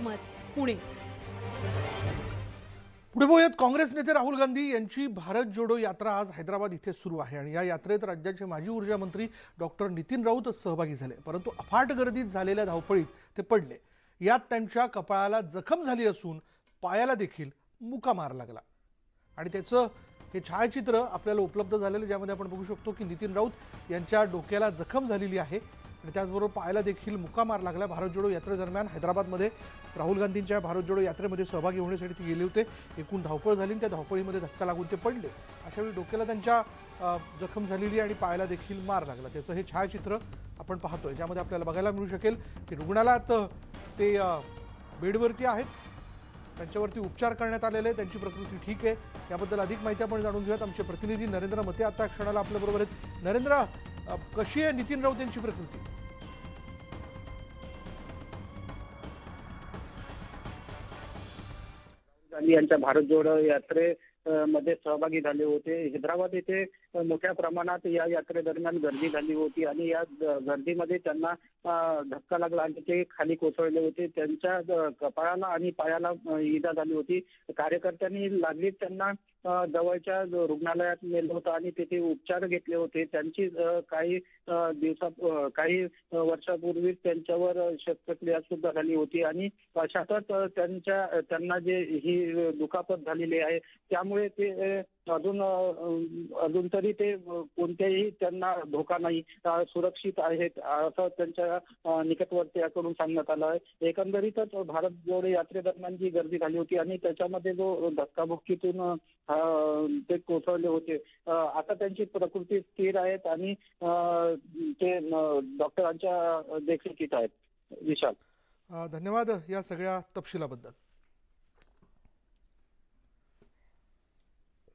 लोकमत पुणे। पुढे बोलूयात। काँग्रेस नेते राहुल गांधी यांची भारत जोडो यात्रा आज हैदराबाद इथे सुरू आहे आणि या यात्रेत राज्याचे माजी ऊर्जा मंत्री डॉक्टर नितीन राऊत सहभागी झाले, परंतु अफाट गर्दीत झालेल्या धावपळीत ते पडले। यात त्यांच्या कपाळाला जखम झाली असून पायाला देखील मुका मार लागला आणि त्याचं हे छायाचित्र आपल्याला उपलब्ध झालेलं, ज्यामध्ये आपण बघू शकतो की नितीन राऊत यांच्या डोक्याला जखम झालेली आहे आणि त्याचबरोबर पायाला देखील मुका मार लागला। भारत जोडो यात्रेदरम्यान हैदराबादमध्ये राहुल गांधींच्या भारत जोडो यात्रेमध्ये सहभागी होण्यासाठी ते गेले होते। एकूण धावपळ झाली, त्या धावपळीमध्ये धक्का लागून ते पडले। अशावेळी डोक्याला त्यांच्या जखम झालेली आणि पायाला देखील मार लागला। त्याचं हे छायाचित्र आपण पाहतोय, ज्यामध्ये आपल्याला बघायला मिळू शकेल की रुग्णालयात ते बेडवरती आहेत, त्यांच्यावरती उपचार करण्यात आलेले, त्यांची प्रकृती ठीक आहे। याबद्दल अधिक माहिती आपण जाणून घेऊयात। आमचे प्रतिनिधी नरेंद्र मते आता क्षणाला आपल्याबरोबर आहेत। नरेंद्र, कशी आहे नितीन राऊत यांची प्रकृती? गांधी यांच्या भारत जोडो यात्रेमध्ये सहभागी झाले होते। हैदराबाद येथे मोठ्या प्रमाणात या यात्रेदरम्यान गर्दी झाली होती आणि या गर्दीमध्ये त्यांना धक्का लागला आणि ते खाली कोसळले होते। त्यांच्या कपाळाला आणि पायाला इजा झाली होती। कार्यकर्त्यांनी लागलीच त्यांना जवळच्या रुग्णालयात नेलं होतं आणि तिथे उपचार घेतले होते। त्यांची काही वर्षापूर्वीच त्यांच्यावर शस्त्रक्रिया सुद्धा झाली होती आणि अशातच त्यांना जे ही दुखापत झालेली आहे, त्यामुळे ते अजून तरी ते कोणत्याही त्यांना धोका नाही, सुरक्षित आहेत असं त्यांच्या निकटवर्तीयाकडून सांगण्यात आलं आहे। एकंदरीतच भारत जोडो यात्रेदरम्यान जी गर्दी झाली होती आणि त्याच्यामध्ये जो धक्काबुक्कीतून ते कोसळले होते, आता त्यांची प्रकृती स्थिर आहेत आणि ते डॉक्टरांच्या देखरेखीत आहेत। विशाल, धन्यवाद या सगळ्या तपशिलाबद्दल।